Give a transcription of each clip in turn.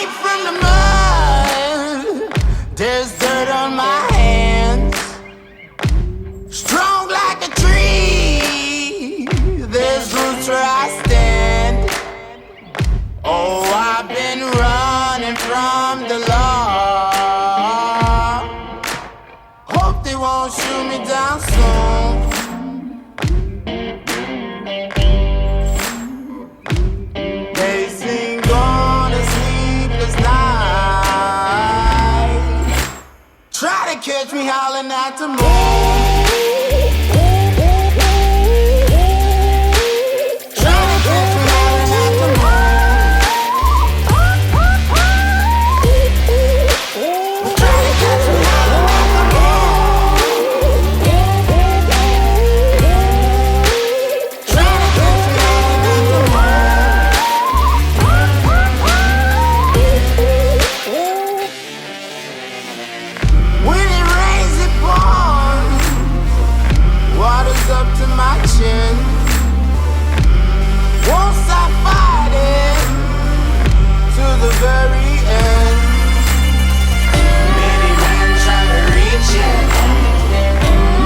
Straight from the mud, there's dirt on my hands. Strong like a tree, there's roots where I stand. Oh, I've been running from the law. Hope they won't shoot me down soon. They sing on a sleepless night. Try to catch me howling at the moon. Up to my chin, won't stop fighting to the very end. Many men try to reach it,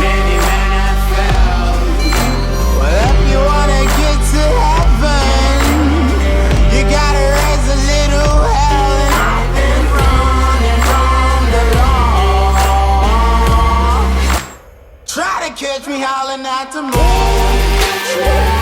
many men have failed. Well, if you wanna get to heaven, you gotta raise a little hell. And I've been running from the law. Try to catch me howling at the moon.